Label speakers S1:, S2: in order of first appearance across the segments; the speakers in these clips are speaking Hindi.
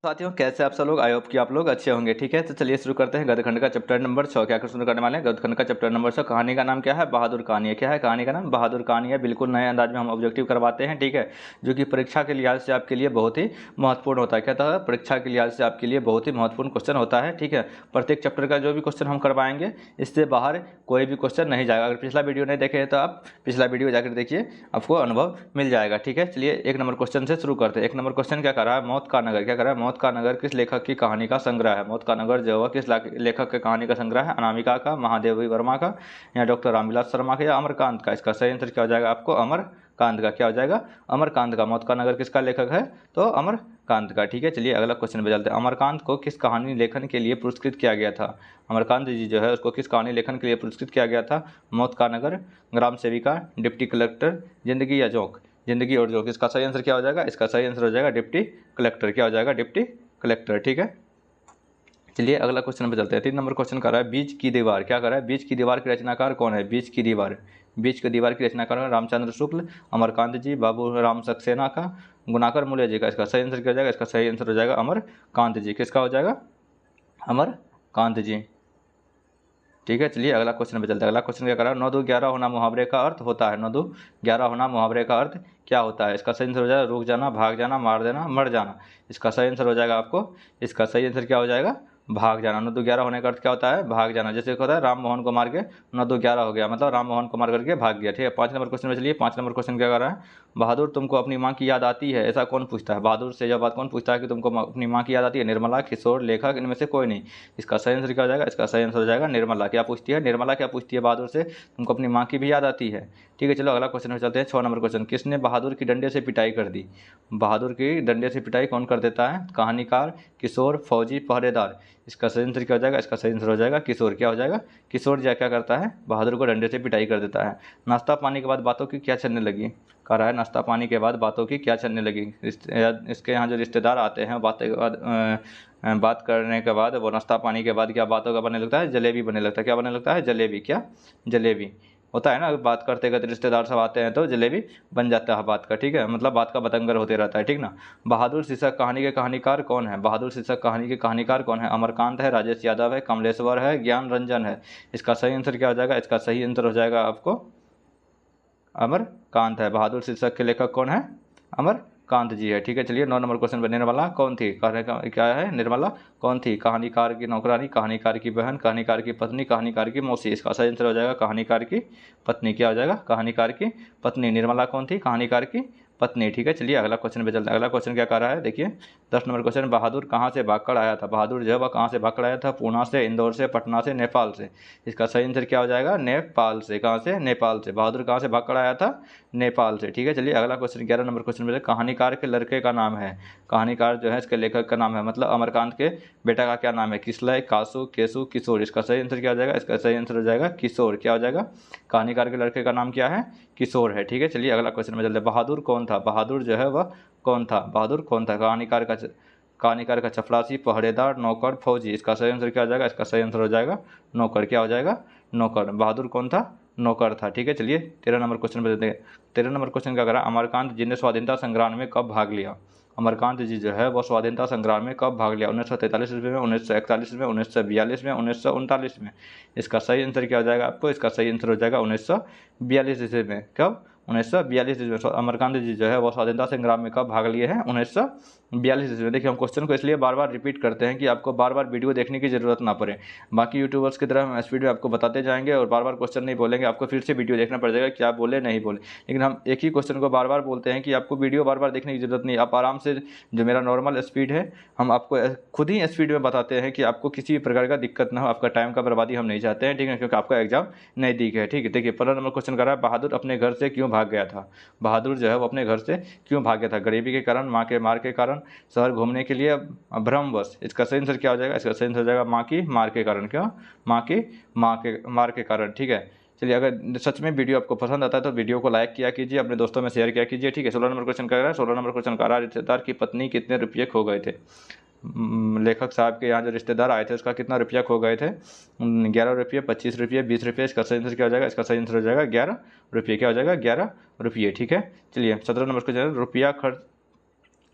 S1: साथियों, कैसे आप सब लोग? आई होप कि आप लोग अच्छे होंगे। ठीक है, तो चलिए शुरू करते हैं गदखंड का चैप्टर नंबर 6। क्या शुरू करने वाले हैं? गदखंड का चैप्टर नंबर 6। कहानी का नाम क्या है? बहादुर कहानी है। क्या है कहानी का नाम? बहादुर कहानी है। बिल्कुल नए अंदाज में हम ऑब्जेक्टिव करवाते हैं, ठीक है, जो कि परीक्षा के लिहाज से आपके लिए बहुत ही महत्वपूर्ण होता है। क्या था? परीक्षा के लिहाज से आपके लिए बहुत ही महत्वपूर्ण क्वेश्चन होता है, ठीक है। प्रत्येक चैप्टर का जो भी क्वेश्चन हम करवाएंगे, इससे बाहर कोई भी क्वेश्चन नहीं जाएगा। अगर पिछला वीडियो नहीं देखे हैं तो आप पिछला वीडियो जाकर देखिए, आपको अनुभव मिल जाएगा, ठीक है। चलिए एक नंबर क्वेश्चन से शुरू करते हैं। एक नंबर क्वेश्चन क्या कर रहा है? मौत का नगर। क्या कर रहा है? मौत का नगर किस लेखक की कहानी का संग्रह है? मौत का नगर जो है किस लेखक की कहानी का संग्रह है? अनामिका का, महादेवी वर्मा का, या डॉक्टर रामविलास शर्मा का, या अमरकांत का? इसका सही आंसर क्या हो जाएगा आपको? अमरकांत का। क्या हो जाएगा? अमरकांत का। मौत का नगर किसका लेखक है? तो अमरकांत का, ठीक है। चलिए अगला क्वेश्चन पे चलते हैं। अमरकांत को किस कहानी लेखन के लिए पुरस्कृत किया गया था? अमरकांत जी जो है उसको किस कहानी लेखन के लिए पुरस्कृत किया गया था? मौत का नगर, ग्राम सेविका, डिप्टी कलेक्टर, जिंदगी या जोंक? जिंदगी और जोंक। इसका सही आंसर क्या हो जाएगा? इसका सही आंसर हो जाएगा डिप्टी कलेक्टर। क्या हो जाएगा? डिप्टी कलेक्टर, ठीक है। चलिए अगला क्वेश्चन पे चलते हैं। 3 नंबर क्वेश्चन कर रहा है बीच की दीवार। क्या कर रहा है? बीच की दीवार की रचनाकार कौन है? बीच की दीवार, बीच की दीवार की रचनाकार रामचंद्र शुक्ल, अमरकांत जी, बाबू राम सक्सेना का, गुनाकर मूल्य जी का? इसका सही आंसर क्या हो जाएगा? इसका सही आंसर हो जाएगा अमरकांत जी। किसका हो जाएगा? अमरकांत जी, ठीक है। चलिए अगला क्वेश्चन पे चलते हैं। अगला क्वेश्चन क्या कर रहा है? 9 2 11 होना मुहावरे का अर्थ होता है। 9 2 11 होना मुहावरे का अर्थ क्या होता है? इसका सही आंसर हो जाएगा रुक जाना, भाग जाना, मार देना, मर जाना। इसका सही आंसर हो जाएगा आपको, इसका सही आंसर क्या हो जाएगा? भाग जाना। 9 2 11 होने का अर्थ क्या होता है? भाग जाना। जैसे होता है राम मोहन को मार के 9 2 11 हो गया, मतलब राम मोहन को मार करके भाग गया, ठीक है। 5 नंबर क्वेश्चन में चलिए। 5 नंबर क्वेश्चन क्या कर रहा है? बहादुर तुमको अपनी माँ की याद आती है, ऐसा कौन पूछता है? बहादुर से यह बात कौन पूछता है कि तुमको अपनी माँ की याद आती है? निर्मला, किशोर, लेखक, इनमें से कोई नहीं। इसका सही आंसर क्या हो जाएगा? इसका सही आंसर हो जाएगा निर्मला। क्या पूछती है? निर्मला क्या पूछती है बहादुर से? तुमको अपनी माँ की भी याद आती है, ठीक है। चलो अगला क्वेश्चन में चलते हैं। 6 नंबर क्वेश्चन। किसने बहादुर की डंडे से पिटाई कर दी? बहादुर की डंडे से पिटाई कौन कर देता है? कहानीकार, किशोर, फौजी, पहरेदार? इसका सही आंसर क्या हो जाएगा? इसका सही आंसर हो जाएगा किशोर। क्या हो जाएगा? किशोर क्या करता है? बहादुर को डंडे से पिटाई कर देता है। नाश्ता पानी के बाद बातों की क्या चलने लगी? कह रहा है नाश्ता पानी के बाद बातों की क्या चलने लगी? इसके यहाँ जो रिश्तेदार आते हैं बातें के बाद बात करने के बाद वो नाश्ता पानी के बाद क्या बातों का बनने लगता है? जलेबी बनने लगता है। क्या बनने लगता है? जलेबी। क्या? जलेबी होता है ना, बात करते करते रिश्तेदार सब आते हैं तो जलेबी बन जाता है बात का, ठीक है, मतलब बात का बतंगर होते रहता है, ठीक ना। बहादुर शीर्षक कहानी के कहानीकार कौन है? बहादुर शीर्षक कहानी के कहानीकार कौन है? अमरकांत है, राजेश यादव है, कमलेश्वर है, ज्ञान रंजन है? इसका सही आंसर क्या हो जाएगा? इसका सही आंसर हो जाएगा आपको अमरकांत है। बहादुर शीर्षक के लेखक कौन है? अमरकांत जी है, ठीक है। चलिए 9 नंबर क्वेश्चन पर। निर्मला कौन थी? कहने का क्या है? निर्मला कौन थी? कहानीकार की नौकरानी, कहानीकार की बहन, कहानीकार की पत्नी, कहानीकार की मौसी? इसका सही आंसर हो जाएगा कहानीकार की पत्नी। क्या हो जाएगा? कहानीकार की पत्नी। निर्मला कौन थी? कहानीकार की पत्नी, ठीक है। चलिए अगला क्वेश्चन पे चलते हैं। अगला क्वेश्चन क्या कर रहा है? देखिए 10 नंबर क्वेश्चन। बहादुर कहाँ से भागकर आया था? बहादुर जो है वह कहाँ से भागकर आया था? पूना से, इंदौर से, पटना से, नेपाल से? इसका सही आंसर क्या हो जाएगा? नेपाल से। कहाँ से? नेपाल से। बहादुर कहाँ से भागकर आया था? नेपाल से, ठीक है। चलिए अगला क्वेश्चन 11 नंबर क्वेश्चन में कहानीकार के लड़के का नाम है। कहानीकार जो है इसके लेखक का नाम है, मतलब अमरकांत के बेटा का क्या नाम है? किसलय, कासू, केसु, किशोर? इसका सही आंसर क्या हो जाएगा? इसका सही आंसर हो जाएगा किशोर। क्या हो जाएगा? कहानीकार के लड़के का नाम क्या है? किशोर है, ठीक है। चलिए अगला क्वेश्चन में चलते हैं। बहादुर कौन था? बहादुर जो है वह कौन था? बहादुर कौन था? कहानीकार का चपरासी, पहरेदार, नौकर, फौजी? इसका सही आंसर क्या हो जाएगा? इसका सही आंसर हो जाएगा नौकर। क्या हो जाएगा? नौकर। बहादुर कौन था? नौकर था, ठीक है। चलिए 13 नंबर क्वेश्चन पे देते हैं। 13 नंबर क्वेश्चन क्या करा? अमरकांत जी ने स्वाधीनता संग्राम में कब भाग लिया? अमरकांत जी जो है वो स्वाधीनता संग्राम में कब भाग लिया? 1943 ईस्वी में, 1941 में, 1942 में, 1939 में? इसका सही आंसर क्या हो जाएगा आपको? इसका सही आंसर हो जाएगा 1942 ईस्वी में। कब? 1942 ईस्वी में अमरकांत जी जो है वो स्वाधीनता संग्राम में कब भाग लिए हैं? 1942 ईस्वी में। देखिए हम क्वेश्चन को इसलिए बार बार रिपीट करते हैं कि आपको बार बार वीडियो देखने की जरूरत ना पड़े। बाकी यूट्यूबर्स की तरह हम स्पीड में आपको बताते जाएंगे और बार बार क्वेश्चन नहीं बोलेंगे, आपको फिर से वीडियो देखना पड़ जाएगा क्या बोले नहीं बोले। लेकिन हम एक ही क्वेश्चन को बार बार बोलते हैं कि आपको वीडियो बार बार देखने की जरूरत नहीं, आप आराम से, जो मेरा नॉर्मल स्पीड है हम आपको खुद ही स्पीड में बताते हैं कि आपको किसी भी प्रकार का दिक्कत ना हो, आपका टाइम का बर्बादी हम नहीं चाहते हैं, ठीक है, क्योंकि आपका एग्जाम नज़दीक है, ठीक है। देखिए 15 नंबर क्वेश्चन कर रहा है बहादुर अपने घर से क्यों भाग गया था? बहादुर जो है वो अपने घर से क्यों भाग गया था? गरीबी के कारण, माँ के मार के कारण, शहर घूमने के लिए, भ्रमवश? इसका सही आंसर क्या हो जाएगा? इसका सही आंसर हो जाएगा माँ की मार के कारण। क्या? माँ की मार के कारण, ठीक है। चलिए अगर सच में वीडियो आपको पसंद आता है तो वीडियो को लाइक किया कीजिए, अपने दोस्तों में शेयर किया कीजिए, ठीक है। 16 नंबर क्वेश्चन कर रहा है। 16 नंबर क्वेश्चन कर रहा है रिश्तेदार की पत्नी कितने रुपये खो गए थे? लेखक साहब के यहाँ जो रिश्तेदार आए थे उसका कितना रुपया खो गए थे? 11 रुपये, 25 रुपये, 20 रुपये? इसका सही आंसर क्या हो जाएगा? इसका सही आंसर हो जाएगा 11 रुपये। क्या हो जाएगा? 11 रुपये, ठीक है। चलिए 17 नंबर क्वेश्चन।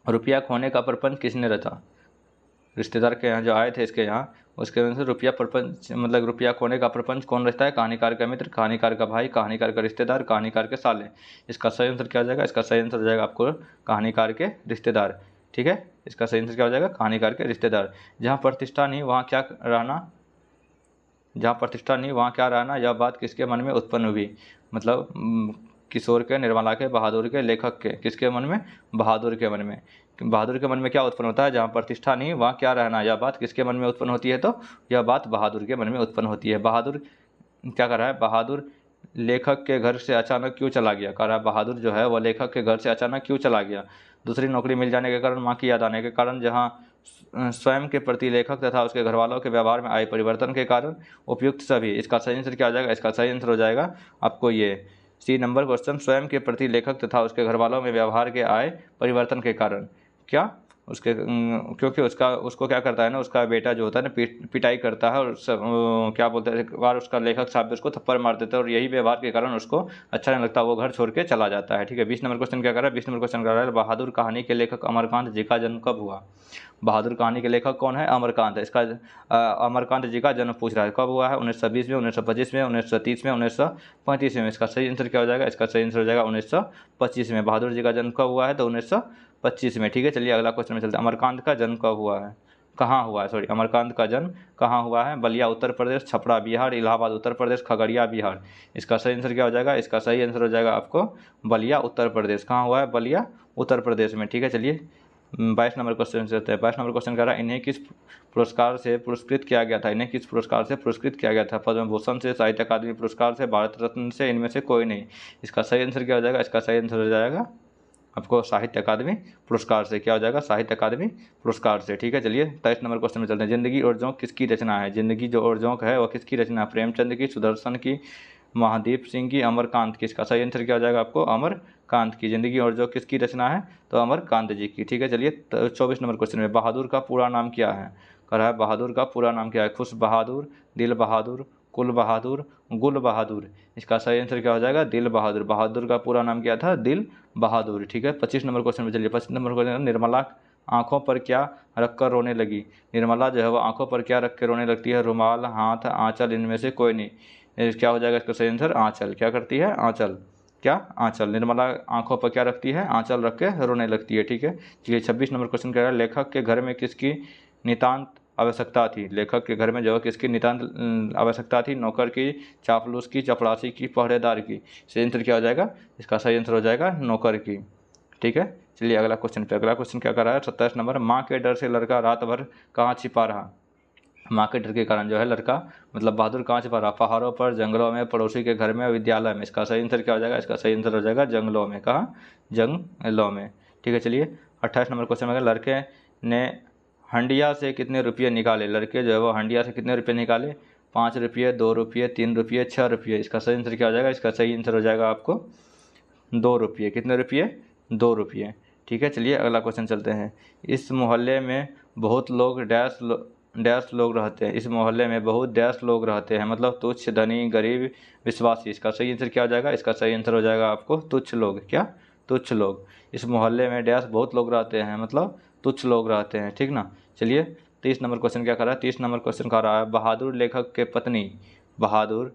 S1: रुपया खोने का प्रपंच किसने रचा? रिश्तेदार के यहाँ जो आए थे इसके यहाँ, उसके वजह से रुपया प्रपंच मतलब रुपया खोने का प्रपंच कौन रहता है? कहानीकार का मित्र, कहानीकार का भाई, कहानीकार का रिश्तेदार, कहानीकार के साले। इसका सही आंसर क्या हो जाएगा? इसका सही आंसर हो जाएगा आपको कहानीकार के रिश्तेदार। ठीक है, इसका सही आंसर क्या हो जाएगा? कहानीकार के रिश्तेदार। जहाँ प्रतिष्ठा नहीं वहाँ क्या रहना, जहाँ प्रतिष्ठा नहीं वहाँ क्या रहना, यह बात किसके मन में उत्पन्न हुई? मतलब किशोर के, निर्मला के, बहादुर के, लेखक के, किसके मन में? बहादुर के मन में। बहादुर के मन में क्या उत्पन्न होता है? जहाँ प्रतिष्ठा नहीं वहाँ क्या रहना, यह बात किसके मन में उत्पन्न होती है? तो यह बात बहादुर के मन में उत्पन्न होती है। बहादुर क्या कर रहा है? बहादुर लेखक के घर से अचानक क्यों चला गया? कह रहा है बहादुर जो है वह लेखक के घर से अचानक क्यों चला गया? दूसरी नौकरी मिल जाने के कारण, माँ की याद आने के कारण, जहाँ स्वयं के प्रति लेखक तथा उसके घर वालों के व्यवहार में आए परिवर्तन के कारण, उपयुक्त सभी। इसका सही आंसर क्या हो जाएगा? इसका सही आंसर हो जाएगा आपको ये सी नंबर क्वेश्चन, स्वयं के प्रति लेखक तथा उसके घर वालों में व्यवहार के आए परिवर्तन के कारण। क्या? उसके क्योंकि उसको क्या करता है ना, उसका बेटा जो होता है ना पिटाई करता है और क्या बोलते हैं, एक बार उसका लेखक साहब उसको थप्पड़ मार देता है और यही व्यवहार के कारण उसको अच्छा नहीं लगता, वो घर छोड़ के चला जाता है। ठीक है, 20 नंबर क्वेश्चन क्या कर रहा है? 20 नंबर क्वेश्चन कर रहा है बहादुर कहानी के लेखक अमरकांत जी का जन्म कब हुआ? बहादुर कहानी के लेखक कौन है? अमरकांत। इसका अमरकांत जी का जन्म पूछ रहा है, कब हुआ है? 1920 में, 1925 में, 1930 में, 1935 में। इसका सही आंसर क्या हो जाएगा? इसका सही आंसर हो जाएगा 1925 में। बहादुर जी का जन्म कब हुआ है? तो 1925 में। ठीक है, चलिए अगला क्वेश्चन में चलते हैं। अमरकांत का जन्म कब हुआ है? कहाँ हुआ है? सॉरी, अमरकांत का जन्म कहाँ हुआ है? बलिया उत्तर प्रदेश, छपरा बिहार, इलाहाबाद उत्तर प्रदेश, खगड़िया बिहार। इसका सही आंसर क्या हो जाएगा? इसका सही आंसर हो जाएगा आपको बलिया उत्तर प्रदेश। कहाँ हुआ है? बलिया उत्तर प्रदेश में। ठीक है, चलिए 22 नंबर क्वेश्चन चलते हैं। 22 नंबर क्वेश्चन कह रहा है इन्हें किस पुरस्कार से पुरस्कृत किया गया था? इन्हें किस पुरस्कार से पुरस्कृत किया गया था? पद्म भूषण से, साहित्य अकादमी पुरस्कार से, भारत रत्न से, इनमें से कोई नहीं। इसका सही आंसर क्या हो जाएगा? इसका सही आंसर हो जाएगा आपको साहित्य अकादमी पुरस्कार से। क्या हो जाएगा? साहित्य अकादमी पुरस्कार से। ठीक है, चलिए 23 नंबर क्वेश्चन में चलते हैं। जिंदगी और जोंक किसकी रचना है? जिंदगी जो और जोंक है वह किसकी रचना है? प्रेमचंद की, सुदर्शन की, महादीप सिंह की, अमरकांत की। इसका सही आंसर क्या हो जाएगा आपको? अमरकांत की। जिंदगी और जोंक किसकी रचना है? तो अमरकांत जी की। ठीक है, चलिए 24 नंबर क्वेश्चन में बहादुर का पूरा नाम क्या है? कह रहा है बहादुर का पूरा नाम क्या है? खुश बहादुर, दिल बहादुर, कुल बहादुर, गुल बहादुर। इसका सही आंसर क्या हो जाएगा? दिल बहादुर। बहादुर का पूरा नाम क्या था? दिल बहादुर। ठीक है, 25 नंबर क्वेश्चन में चलिए। 25 नंबर क्वेश्चन, निर्मला आंखों पर क्या रखकर रोने लगी? निर्मला जो है वो आंखों पर क्या रख के रोने लगती है? रुमाल, हाथ, आंचल, इनमें से कोई नहीं। क्या हो जाएगा इसका सही आंसर? आंचल। क्या करती है? आंचल। क्या? आंचल। निर्मला आंखों पर क्या रखती है? आंचल रख के रोने लगती है। ठीक है, चलिए 26 नंबर क्वेश्चन कह रहा है लेखक के घर में किसकी नितांत आवश्यकता थी? लेखक के घर में जो है किसकी नितांत आवश्यकता थी? नौकर की, चापलूस की, चपरासी की, पहरेदार की। सही आंसर क्या हो जाएगा? इसका सही आंसर हो जाएगा नौकर की। ठीक है, चलिए अगला क्वेश्चन पे। अगला क्वेश्चन क्या कर रहा है? 27 नंबर, माँ के डर से लड़का रात भर कहाँ छिपा रहा? माँ के डर के कारण जो है लड़का मतलब बहादुर कहाँ छिपा रहा? पहाड़ों पर, जंगलों में, पड़ोसी के घर में, विद्यालय में। इसका सही आंसर क्या हो जाएगा? इसका सही आंसर हो जाएगा जंगलों में। कहाँ? जंगलों में। ठीक है, चलिए 28 नंबर क्वेश्चन में, लड़के ने हंडिया से कितने रुपये निकाले? लड़के जो है वो हंडिया से कितने रुपये निकाले? 5 रुपये, 2 रुपये, 3 रुपये, 6 रुपये। इसका सही आंसर क्या हो जाएगा? इसका सही आंसर हो जाएगा आपको 2 रुपये। कितने रुपये? 2 रुपये। ठीक है, चलिए अगला क्वेश्चन चलते हैं। इस मोहल्ले में बहुत लोग डैश लोग रहते हैं। इस मोहल्ले में बहुत डैश लोग रहते हैं, मतलब तुच्छ, धनी, गरीब, विश्वासी। इसका सही आंसर क्या हो जाएगा? इसका सही आंसर हो जाएगा आपको तुच्छ लोग। क्या? तुच्छ लोग। इस मोहल्ले में डैश बहुत लोग रहते हैं, मतलब तुच्छ लोग रहते हैं। ठीक ना, चलिए 30 नंबर क्वेश्चन क्या कर रहा है? 30 नंबर क्वेश्चन कर रहा है बहादुर लेखक के पत्नी, बहादुर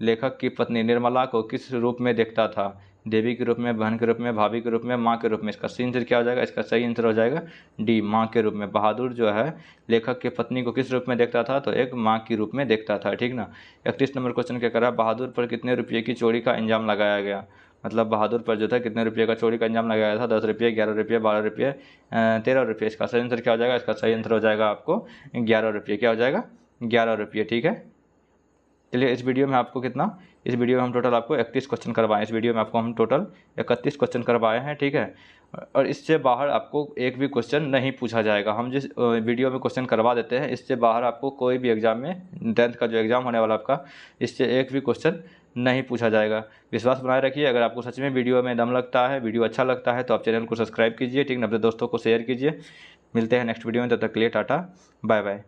S1: लेखक की पत्नी निर्मला को किस रूप में देखता था? देवी के रूप में, बहन के रूप में, भाभी के रूप में, माँ के रूप में। इसका सही आंसर क्या हो जाएगा? इसका सही आंसर हो जाएगा डी, माँ के रूप में। बहादुर जो है लेखक के पत्नी को किस रूप में देखता था? तो एक माँ के रूप में देखता था। ठीक ना, 31 नंबर क्वेश्चन क्या करा? बहादुर पर कितने रुपये की चोरी का इंजाम लगाया गया? मतलब बहादुर पर जो था कितने रुपये का चोरी का इंजाम लगाया था? 10 रुपये, 11 रुपये, 12 रुपये, 13 रुपये। इसका सही आंसर क्या हो जाएगा? इसका सही आंसर हो जाएगा आपको 11 रुपये। क्या हो जाएगा? 11 रुपये। ठीक है, चलिए इस वीडियो में आपको कितना, इस वीडियो में हम टोटल आपको 31 क्वेश्चन करवाए। इस वीडियो में आपको हम टोटल 31 क्वेश्चन करवाए हैं। ठीक है, और इससे बाहर आपको एक भी क्वेश्चन नहीं पूछा जाएगा। हम जिस वीडियो में क्वेश्चन करवा देते हैं इससे बाहर आपको कोई भी एग्जाम में, 10th का जो एग्ज़ाम होने वाला आपका, इससे एक भी क्वेश्चन नहीं पूछा जाएगा। विश्वास बनाए रखिए। अगर आपको सच में वीडियो में दम लगता है, वीडियो अच्छा लगता है, तो आप चैनल को सब्सक्राइब कीजिए। ठीक ना, अपने दोस्तों को शेयर कीजिए। मिलते हैं नेक्स्ट वीडियो में, तब तक के लिए टाटा बाय बाय।